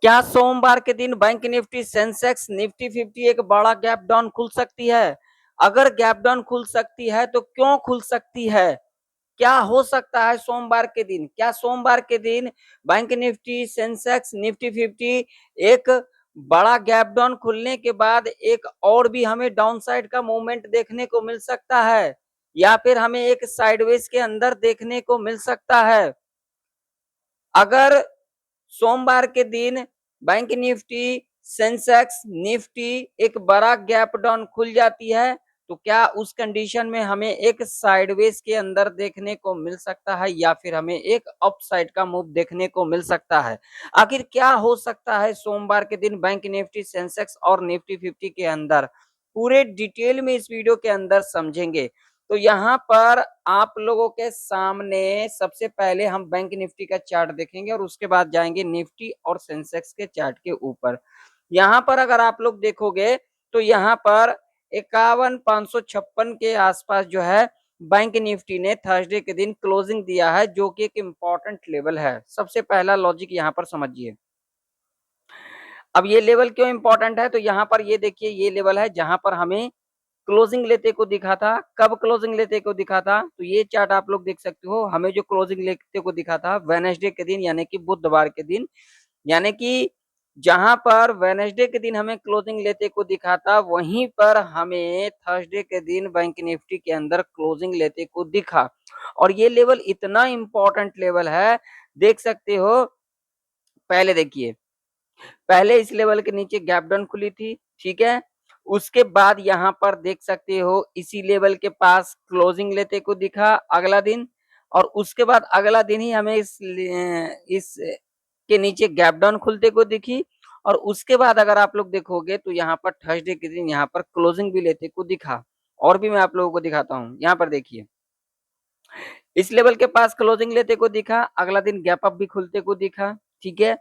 क्या सोमवार के दिन बैंक निफ्टी, सेंसेक्स, निफ्टी 50 एक बड़ा गैप डाउन खुल सकती है? अगर गैप डाउन खुल सकती है तो क्यों खुल सकती है? क्या हो सकता है सोमवार के दिन? क्या सोमवार के दिन बैंक निफ्टी, सेंसेक्स, निफ्टी 50 एक बड़ा गैप डाउन खुलने के बाद एक और भी हमें डाउन साइड का मूवमेंट देखने को मिल सकता है, या फिर हमें एक साइडवेज के अंदर देखने को मिल सकता है? अगर सोमवार के दिन बैंक निफ्टी, सेंसेक्स, निफ्टी एक बड़ा गैप डाउन खुल जाती है, तो क्या उस कंडीशन में हमें एक साइडवेज के अंदर देखने को मिल सकता है, या फिर हमें एक अपसाइड का मूव देखने को मिल सकता है? आखिर क्या हो सकता है सोमवार के दिन बैंक निफ्टी, सेंसेक्स और निफ्टी 50 के अंदर? पूरे डिटेल में इस वीडियो के अंदर समझेंगे। तो यहाँ पर आप लोगों के सामने सबसे पहले हम बैंक निफ्टी का चार्ट देखेंगे और उसके बाद जाएंगे निफ्टी और सेंसेक्स के चार्ट के ऊपर। यहाँ पर अगर आप लोग देखोगे तो यहाँ पर 51,556 के आसपास जो है बैंक निफ्टी ने थर्सडे के दिन क्लोजिंग दिया है, जो कि एक इम्पोर्टेंट लेवल है। सबसे पहला लॉजिक यहाँ पर समझिए। अब ये लेवल क्यों इंपॉर्टेंट है? तो यहाँ पर ये देखिए, ये लेवल है जहां पर हमें क्लोजिंग लेते को दिखा था। कब क्लोजिंग लेते को दिखा था? तो ये चार्ट आप लोग देख सकते हो। हमें जो क्लोजिंग लेते को दिखा था वेडनेसडे के दिन, यानी कि बुधवार के दिन, यानी कि जहां पर वेडनेसडे के दिन हमें क्लोजिंग लेते को दिखा था, वहीं पर हमें थर्सडे के दिन बैंक निफ्टी के अंदर क्लोजिंग लेते को दिखा। और ये लेवल इतना इंपॉर्टेंट लेवल है, देख सकते हो। पहले देखिए, पहले इस लेवल के नीचे गैप डाउन खुली थी, ठीक है। उसके बाद यहाँ पर देख सकते हो इसी लेवल के पास क्लोजिंग लेते को दिखा अगला दिन, और उसके बाद अगला दिन ही हमें इस के नीचे गैप डाउन खुलते को दिखी। और उसके बाद अगर आप लोग देखोगे तो यहाँ पर थर्सडे के दिन यहाँ पर क्लोजिंग भी लेते को दिखा। और भी मैं आप लोगों को दिखाता हूँ। यहाँ पर देखिए, इस लेवल के पास क्लोजिंग लेते को दिखा, अगला दिन गैप अप भी खुलते को दिखा, ठीक है।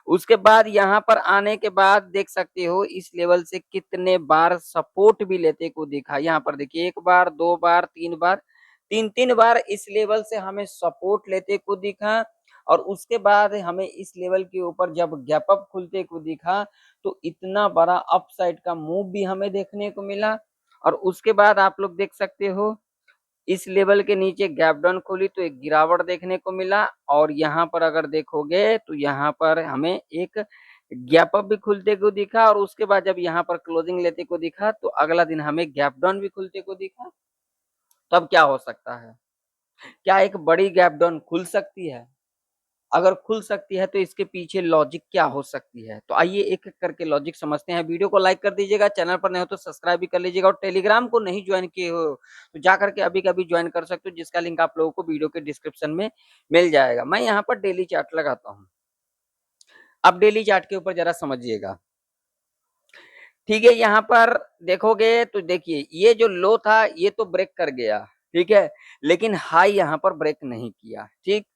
उसके बाद यहाँ पर आने के बाद देख सकते हो इस लेवल से कितने बार सपोर्ट भी लेते को दिखा। यहाँ पर देखिए, एक बार, दो बार, तीन बार, तीन तीन बार इस लेवल से हमें सपोर्ट लेते को दिखा। और उसके बाद हमें इस लेवल के ऊपर जब गैप अप खुलते को दिखा, तो इतना बड़ा अपसाइड का मूव भी हमें देखने को मिला। और उसके बाद आप लोग देख सकते हो इस लेवल के नीचे गैप डाउन खोली तो एक गिरावट देखने को मिला। और यहाँ पर अगर देखोगे तो यहाँ पर हमें एक गैप अप भी खुलते को दिखा, और उसके बाद जब यहाँ पर क्लोजिंग लेते को दिखा तो अगला दिन हमें गैप डाउन भी खुलते को दिखा। तो अब क्या हो सकता है? क्या एक बड़ी गैप डाउन खुल सकती है? अगर खुल सकती है तो इसके पीछे लॉजिक क्या हो सकती है? तो आइए एक एक करके लॉजिक समझते हैं। वीडियो को लाइक कर दीजिएगा, चैनल पर नए हो तो सब्सक्राइब भी कर लीजिएगा, और टेलीग्राम को नहीं ज्वाइन किए हो तो जा करके अभी कभी ज्वाइन कर सकते हो, जिसका लिंक आप लोगों को वीडियो के डिस्क्रिप्शन में मिल जाएगा। मैं यहाँ पर डेली चार्ट लगाता हूँ। अब डेली चार्ट के ऊपर जरा समझिएगा, ठीक है। यहाँ पर देखोगे तो देखिए, ये जो लो था ये तो ब्रेक कर गया, ठीक है, लेकिन हाई यहाँ पर ब्रेक नहीं किया, ठीक।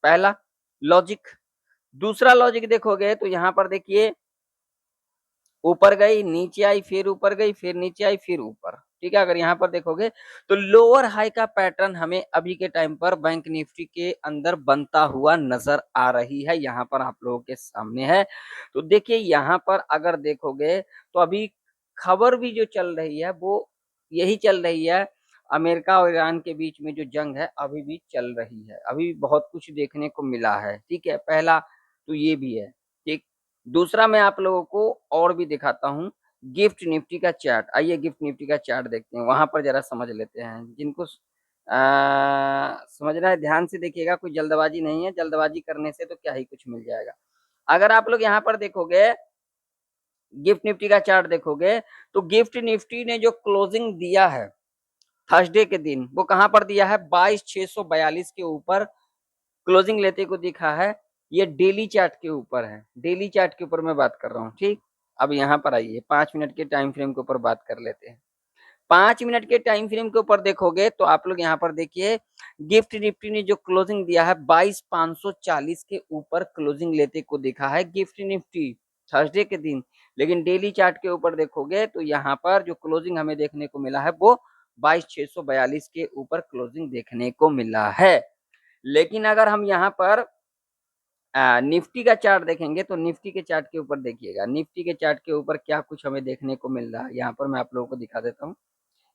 पहला लॉजिक। दूसरा लॉजिक देखोगे तो यहाँ पर देखिए, ऊपर गई, नीचे आई, फिर ऊपर गई, फिर नीचे आई, फिर ऊपर, ठीक है। अगर यहाँ पर देखोगे तो लोअर हाई का पैटर्न हमें अभी के टाइम पर बैंक निफ्टी के अंदर बनता हुआ नजर आ रही है। यहाँ पर आप लोगों के सामने है। तो देखिए, यहाँ पर अगर देखोगे तो अभी खबर भी जो चल रही है वो यही चल रही है, अमेरिका और ईरान के बीच में जो जंग है अभी भी चल रही है, अभी बहुत कुछ देखने को मिला है, ठीक है। पहला तो ये भी है, ठीक। दूसरा मैं आप लोगों को और भी दिखाता हूँ, गिफ्ट निफ्टी का चार्ट। आइए गिफ्ट निफ्टी का चार्ट देखते हैं, वहां पर जरा समझ लेते हैं। जिनको समझना है ध्यान से देखिएगा, कोई जल्दबाजी नहीं है, जल्दबाजी करने से तो क्या ही कुछ मिल जाएगा। अगर आप लोग यहाँ पर देखोगे, गिफ्ट निफ्टी का चार्ट देखोगे, तो गिफ्ट निफ्टी ने जो क्लोजिंग दिया है थर्सडे के दिन, वो कहां पर दिया है? 22,642 के ऊपर क्लोजिंग लेते को दिखा है। ये डेली चार्ट के ऊपर है, डेली चार्ट के ऊपर मैं बात कर रहा हूँ, ठीक। अब यहाँ पर आइए 5 मिनट के टाइम फ्रेम के ऊपर बात कर लेते हैं। 5 मिनट के टाइम फ्रेम के ऊपर देखोगे तो आप लोग यहाँ पर देखिए, गिफ्ट निफ्टी ने जो क्लोजिंग दिया है 22,540 के ऊपर क्लोजिंग लेते को दिखा है गिफ्ट निफ्टी थर्सडे के दिन। लेकिन डेली चार्ट के ऊपर देखोगे तो यहाँ पर जो क्लोजिंग हमें देखने को मिला है वो 22,642 के ऊपर क्लोजिंग देखने को मिला है। लेकिन अगर हम यहाँ पर निफ्टी का चार्ट देखेंगे तो निफ्टी के चार्ट के ऊपर देखिएगा, निफ्टी के चार्ट के ऊपर क्या कुछ हमें देखने को मिल रहा है। यहाँ पर मैं आप लोगों को दिखा देता हूँ,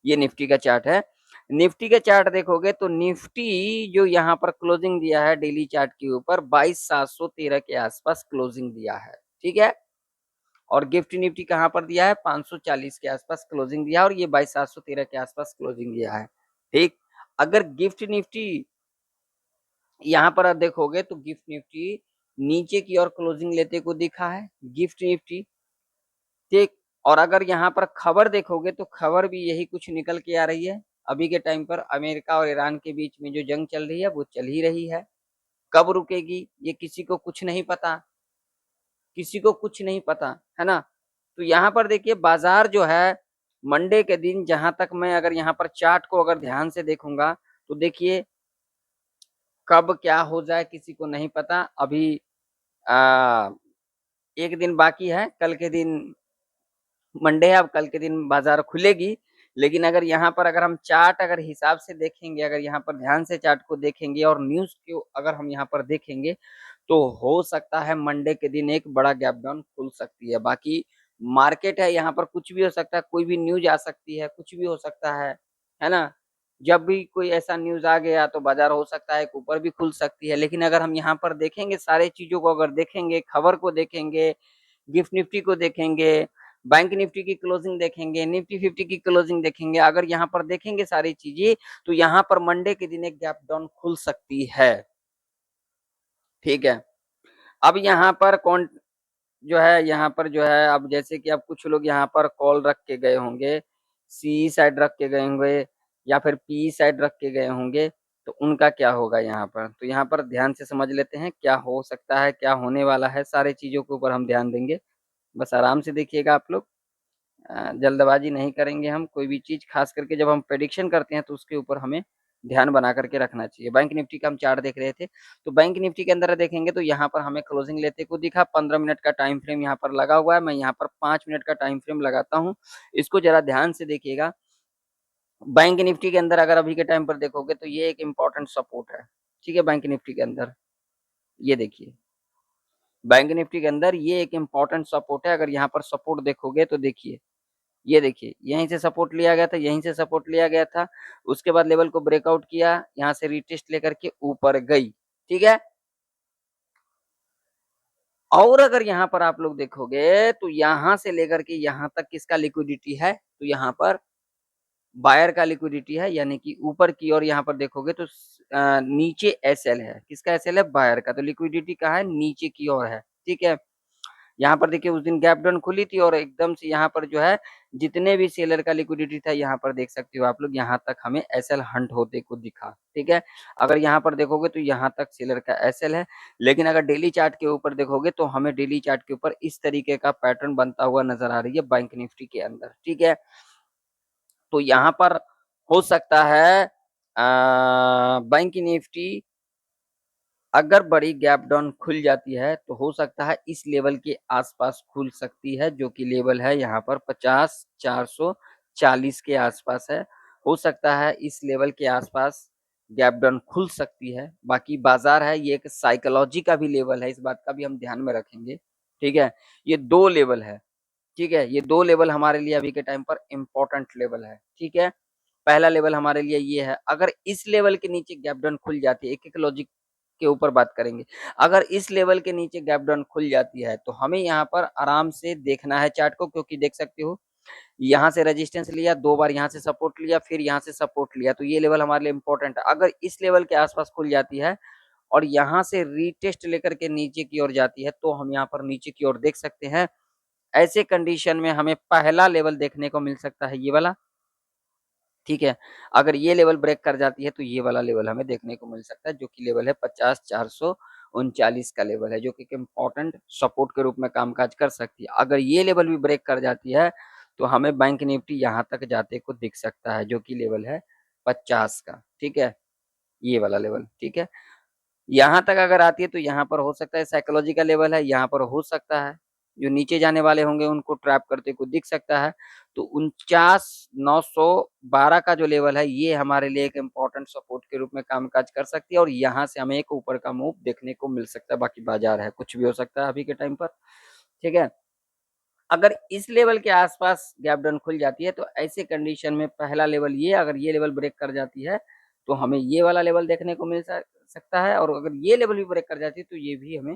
ये निफ्टी का चार्ट है। निफ्टी के चार्ट देखोगे तो निफ्टी जो यहाँ पर क्लोजिंग दिया है डेली चार्ट के ऊपर 22,713 के आसपास क्लोजिंग दिया है, ठीक है। और गिफ्ट निफ्टी कहाँ पर दिया है, 540 के आसपास क्लोजिंग दिया है, और ये 22,713 के आसपास क्लोजिंग दिया है, ठीक। अगर गिफ्ट निफ्टी यहाँ पर आप देखोगे तो गिफ्ट निफ्टी नीचे की ओर क्लोजिंग लेते को दिखा है गिफ्ट निफ्टी, ठीक। और अगर यहाँ पर खबर देखोगे तो खबर भी यही कुछ निकल के आ रही है। अभी के टाइम पर अमेरिका और ईरान के बीच में जो जंग चल रही है वो चल ही रही है, कब रुकेगी ये किसी को कुछ नहीं पता, किसी को कुछ नहीं पता, है ना। तो यहाँ पर देखिए बाजार जो है मंडे के दिन, जहां तक मैं अगर यहाँ पर चार्ट को अगर ध्यान से देखूंगा तो देखिए कब क्या हो जाए किसी को नहीं पता। अभी आ, एक दिन बाकी है, कल के दिन मंडे है, अब कल के दिन बाजार खुलेगी। लेकिन अगर यहाँ पर अगर हम चार्ट अगर हिसाब से देखेंगे, अगर यहाँ पर ध्यान से चार्ट को देखेंगे और न्यूज को अगर हम यहाँ पर देखेंगे तो हो सकता है मंडे के दिन एक बड़ा गैप डाउन खुल सकती है। बाकी मार्केट है, यहाँ पर कुछ भी हो सकता है, कोई भी न्यूज आ सकती है, कुछ भी हो सकता है ना। जब भी कोई ऐसा न्यूज आ गया तो बाजार हो सकता है ऊपर भी खुल सकती है। लेकिन अगर हम यहाँ पर देखेंगे सारे चीजों को अगर देखेंगे, खबर को देखेंगे, गिफ्ट निफ्टी को देखेंगे, बैंक निफ्टी की क्लोजिंग देखेंगे, निफ्टी 50 की क्लोजिंग देखेंगे, अगर यहाँ पर देखेंगे सारी चीजें तो यहाँ पर मंडे के दिन एक गैप डाउन खुल सकती है, ठीक है। अब यहाँ पर कौन जो है, यहाँ पर जो है, अब जैसे कि अब कुछ लोग यहाँ पर कॉल रख के गए होंगे, सी साइड रख के गए होंगे, या फिर पी साइड रख के गए होंगे, तो उनका क्या होगा यहाँ पर। तो यहाँ पर ध्यान से समझ लेते हैं क्या हो सकता है, क्या होने वाला है, सारे चीजों के ऊपर हम ध्यान देंगे। बस आराम से देखिएगा आप लोग, जल्दबाजी नहीं करेंगे हम कोई भी चीज, खास करके जब हम प्रेडिक्शन करते हैं तो उसके ऊपर हमें ध्यान बना करके रखना चाहिए। बैंक निफ्टी का हम चार्ट देख रहे थे, तो बैंक निफ्टी के अंदर देखेंगे तो यहाँ पर हमें क्लोजिंग लेते को दिखा, 15 मिनट का टाइम फ्रेम यहाँ पर लगा हुआ है। मैं यहाँ पर 5 मिनट का टाइम फ्रेम लगाता हूँ, इसको जरा ध्यान से देखिएगा। बैंक निफ्टी के अंदर अगर अभी के टाइम पर देखोगे तो ये एक इम्पोर्टेंट सपोर्ट है, ठीक है। बैंक निफ्टी के अंदर ये देखिए, बैंक निफ्टी के अंदर ये एक इम्पोर्टेंट सपोर्ट है। अगर यहाँ पर सपोर्ट देखोगे तो देखिए, ये देखिए यहीं से सपोर्ट लिया गया था, यहीं से सपोर्ट लिया गया था, उसके बाद लेवल को ब्रेकआउट किया, यहाँ से रिटेस्ट लेकर के ऊपर गई, ठीक है। और अगर यहाँ पर आप लोग देखोगे तो यहाँ से लेकर के यहाँ तक किसका लिक्विडिटी है, तो यहाँ पर बायर का लिक्विडिटी है, यानी कि ऊपर की ओर यहाँ पर देखोगे तो नीचे एसएल है, किसका एसएल है, बायर का। तो लिक्विडिटी कहाँ है, नीचे की ओर है, ठीक है। यहाँ पर देखिए उस दिन गैप डाउन खुली थी और एकदम से यहाँ पर जो है जितने भी सेलर का लिक्विडिटी था, यहाँ पर देख सकते हो आप लोग, यहाँ तक हमें एसएल हंट होते को दिखा, ठीक है। अगर यहाँ पर देखोगे तो यहाँ तक सेलर का एसएल है। लेकिन अगर डेली चार्ट के ऊपर देखोगे तो हमें डेली चार्ट के ऊपर इस तरीके का पैटर्न बनता हुआ नजर आ रही है बैंक निफ्टी के अंदर, ठीक है। तो यहाँ पर हो सकता है बैंक निफ्टी अगर बड़ी गैप डाउन खुल जाती है तो हो सकता है इस लेवल के आसपास खुल सकती है, जो कि लेवल है यहाँ पर 50,440 के आसपास है। हो सकता है इस लेवल के आसपास गैप डाउन खुल सकती है। बाकी बाजार है, ये एक साइकोलॉजी का भी लेवल है, इस बात का भी हम ध्यान में रखेंगे, ठीक है। ये दो लेवल है, ठीक है, ये दो लेवल हमारे लिए अभी के टाइम पर इम्पोर्टेंट लेवल है, ठीक है। पहला लेवल हमारे लिए ये है, अगर इस लेवल के नीचे गैप डाउन खुल जाती है, एक एक लॉजिक के ऊपर बात करेंगे। अगर इस लेवल के नीचे गैप डाउन खुल जाती है तो हमें यहाँ पर आराम से देखना है चार्ट को, क्योंकि देख सकते हो यहाँ से रेजिस्टेंस लिया, दो बार यहाँ से सपोर्ट लिया, फिर यहाँ से सपोर्ट लिया, तो ये लेवल हमारे लिए इंपॉर्टेंट है। अगर इस लेवल के आसपास खुल जाती है और यहाँ से रीटेस्ट लेकर के नीचे की ओर जाती है तो हम यहाँ पर नीचे की ओर देख सकते हैं। ऐसे कंडीशन में हमें पहला लेवल देखने को मिल सकता है, ये वाला, ठीक है। अगर ये लेवल ब्रेक कर जाती है तो ये वाला लेवल हमें देखने को मिल सकता है, जो कि लेवल है 50,439 का लेवल है, जो कि इम्पोर्टेंट सपोर्ट के रूप में कामकाज कर सकती है। अगर ये लेवल भी ब्रेक कर जाती है तो हमें बैंक निफ्टी यहाँ तक जाते को दिख सकता है, जो कि लेवल है 50 का, ठीक है, ये वाला लेवल, ठीक है। यहाँ तक अगर आती है तो यहाँ पर हो सकता है साइकोलॉजी का लेवल है, यहाँ पर हो सकता है जो नीचे जाने वाले होंगे उनको ट्रैप करते को दिख सकता है। तो 49,912 का जो लेवल है ये हमारे लिए एक इम्पोर्टेंट सपोर्ट के रूप में कामकाज कर सकती है और यहाँ से हमें एक ऊपर का मूव देखने को मिल सकता है। बाकी बाजार है, कुछ भी हो सकता है अभी के टाइम पर, ठीक है। अगर इस लेवल के आसपास गैप डाउन खुल जाती है तो ऐसे कंडीशन में पहला लेवल ये, अगर ये लेवल ब्रेक कर जाती है तो हमें ये वाला लेवल देखने को मिल सकता है, और अगर ये लेवल भी ब्रेक कर जाती है तो ये भी हमें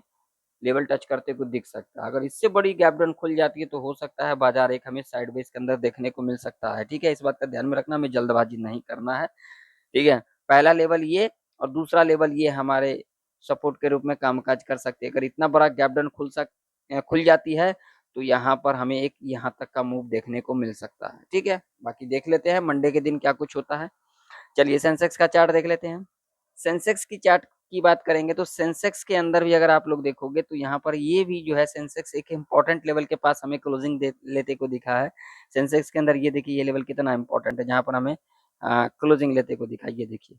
लेवल टच करते को दिख सकता है। अगर इससे बड़ी गैप डाउन खुल जाती है तो हो सकता है बाजार एक हमें साइडवेज के अंदर देखने को मिल सकता है, ठीक है। इस बात का ध्यान में रखना, हमें जल्दबाजी नहीं करना है, ठीक है। पहला लेवल ये और दूसरा लेवल ये हमारे सपोर्ट के रूप में कामकाज कर सकते हैं। अगर इतना बड़ा गैप डाउन खुल जाती है तो यहाँ पर हमें एक यहाँ तक का मूव देखने को मिल सकता है, ठीक है। बाकी देख लेते हैं मंडे के दिन क्या कुछ होता है। चलिए सेंसेक्स का चार्ट देख लेते हैं। सेंसेक्स की चार्ट की बात करेंगे तो सेंसेक्स के अंदर भी अगर आप लोग देखोगे तो यहाँ पर ये भी जो है सेंसेक्स एक इंपॉर्टेंट लेवल के पास हमें क्लोजिंग लेते को दिखा है। सेंसेक्स के अंदर ये देखिए ये लेवल कितना इंपॉर्टेंट है, जहाँ पर हमें क्लोजिंग लेते को दिखा। ये देखिए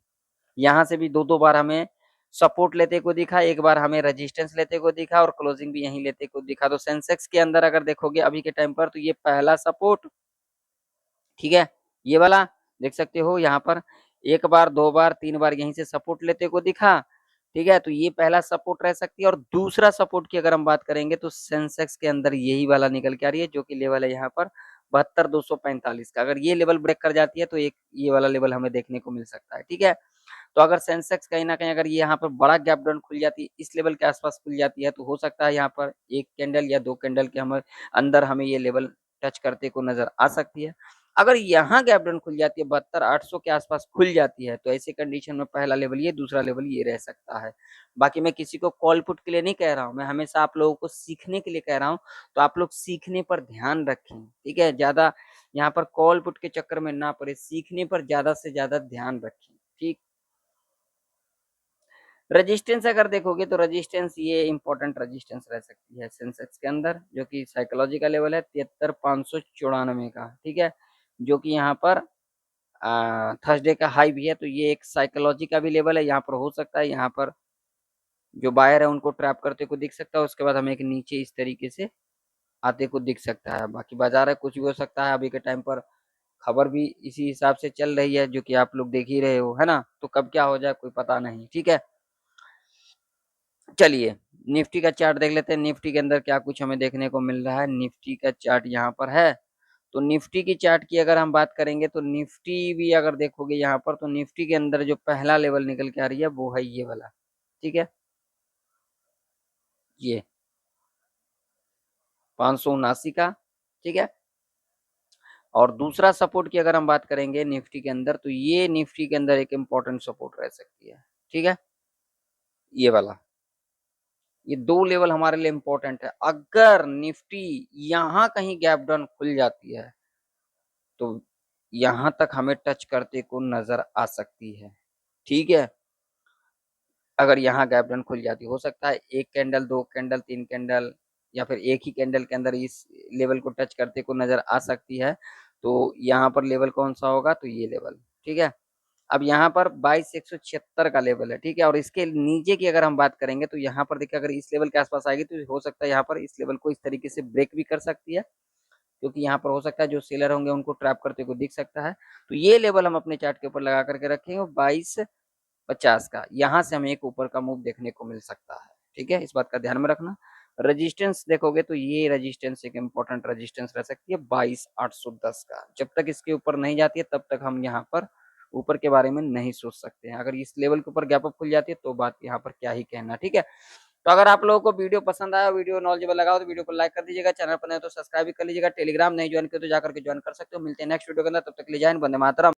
यहाँ से भी दो बार हमें सपोर्ट लेते को दिखा, एक बार हमें रेजिस्टेंस लेते को दिखा और क्लोजिंग भी यहीं लेते को दिखा। तो सेंसेक्स के अंदर अगर देखोगे अभी के टाइम पर तो ये पहला सपोर्ट, ठीक है, ये वाला देख सकते हो यहाँ पर एक बार, दो बार, तीन बार यहीं से सपोर्ट लेते को दिखा, ठीक है। तो ये पहला सपोर्ट रह सकती है। और दूसरा सपोर्ट की अगर हम बात करेंगे तो सेंसेक्स के अंदर यही वाला निकल के आ रही है, जो कि लेवल है यहाँ पर 72,245 का। अगर ये लेवल ब्रेक कर जाती है तो एक ये वाला लेवल हमें देखने को मिल सकता है, ठीक है। तो अगर सेंसेक्स कहीं ना कहीं अगर ये यहाँ पर बड़ा गैप डाउन खुल जाती है, इस लेवल के आसपास खुल जाती है, तो हो सकता है यहाँ पर एक कैंडल या दो कैंडल के हमें अंदर हमें ये लेवल टच करते को नजर आ सकती है। अगर यहाँ गैप डाउन खुल जाती है 72,800 के आसपास खुल जाती है तो ऐसी कंडीशन में पहला लेवल ये, दूसरा लेवल ये रह सकता है। बाकी मैं किसी को कॉल पुट के लिए नहीं कह रहा हूँ, मैं हमेशा आप लोगों को सीखने के लिए कह रहा हूँ। तो आप लोग सीखने पर ध्यान रखें, ठीक है। ज्यादा यहाँ पर कॉल पुट के चक्कर में ना पड़े, सीखने पर ज्यादा से ज्यादा ध्यान रखें, ठीक। रेजिस्टेंस अगर देखोगे तो रेजिस्टेंस ये इंपॉर्टेंट रेजिस्टेंस रह सकती है सेंसेक्स के अंदर, जो कि साइकोलॉजी का लेवल है 73,594 का, ठीक है। जो कि यहाँ पर थर्सडे का हाई भी है, तो ये एक साइकोलॉजी का भी लेवल है। यहाँ पर हो सकता है यहाँ पर जो बायर है उनको ट्रैप करते को दिख सकता है, उसके बाद हमें एक नीचे इस तरीके से आते को दिख सकता है। बाकी बाजार है, कुछ भी हो सकता है। अभी के टाइम पर खबर भी इसी हिसाब से चल रही है, जो कि आप लोग देख ही रहे हो, है ना। तो कब क्या हो जाए कोई पता नहीं, ठीक है। चलिए निफ्टी का चार्ट देख लेते हैं। निफ्टी के अंदर क्या कुछ हमें देखने को मिल रहा है। निफ्टी का चार्ट यहाँ पर है। तो निफ्टी की चार्ट की अगर हम बात करेंगे तो निफ्टी भी अगर देखोगे यहाँ पर तो निफ्टी के अंदर जो पहला लेवल निकल के आ रही है वो है ये वाला, ठीक है, ये 579 का, ठीक है। और दूसरा सपोर्ट की अगर हम बात करेंगे निफ्टी के अंदर तो ये निफ्टी के अंदर एक इम्पोर्टेंट सपोर्ट रह सकती है, ठीक है, ये वाला। ये दो लेवल हमारे लिए इम्पोर्टेंट है। अगर निफ्टी यहाँ कहीं गैप डाउन खुल जाती है तो यहाँ तक हमें टच करते को नजर आ सकती है, ठीक है। अगर यहाँ गैप डाउन खुल जाती हो सकता है एक कैंडल, दो कैंडल, तीन कैंडल या फिर एक ही कैंडल के अंदर इस लेवल को टच करते को नजर आ सकती है। तो यहाँ पर लेवल कौन सा होगा, तो ये लेवल, ठीक है। अब यहाँ पर 22,176 का लेवल है, ठीक है। और इसके नीचे की अगर हम बात करेंगे तो यहाँ पर देखिए अगर इस लेवल के आसपास आएगी तो हो सकता है यहाँ पर इस लेवल को इस तरीके से ब्रेक भी कर सकती है, क्योंकि यहाँ पर हो सकता है जो सेलर होंगे उनको ट्रैप करते को दिख सकता है। तो ये लेवल हम अपने चार्ट के ऊपर लगा करके रखेंगे 22,50 का। यहाँ से हमें एक ऊपर का मूव देखने को मिल सकता है, ठीक है। इस बात का ध्यान में रखना। रेजिस्टेंस देखोगे तो ये रेजिस्टेंस एक इम्पोर्टेंट रेजिस्टेंस रह सकती है 22,810 का। जब तक इसके ऊपर नहीं जाती है तब तक हम यहाँ पर ऊपर के बारे में नहीं सोच सकते हैं। अगर इस लेवल के ऊपर गैप अप खुल जाती है तो बात यहाँ पर क्या ही कहना, ठीक है। तो अगर आप लोगों को वीडियो पसंद आया, वीडियो नॉलेजेबल लगा हो तो वीडियो को लाइक कर दीजिएगा, चैनल पर नहीं तो सब्सक्राइब भी कर लीजिएगा। टेलीग्राम नहीं ज्वाइन किया तो जाकर के ज्वाइन कर सकते हो। मिलते हैं नेक्स्ट वीडियो के अंदर, तब तक ले जाए वंदे मातरम।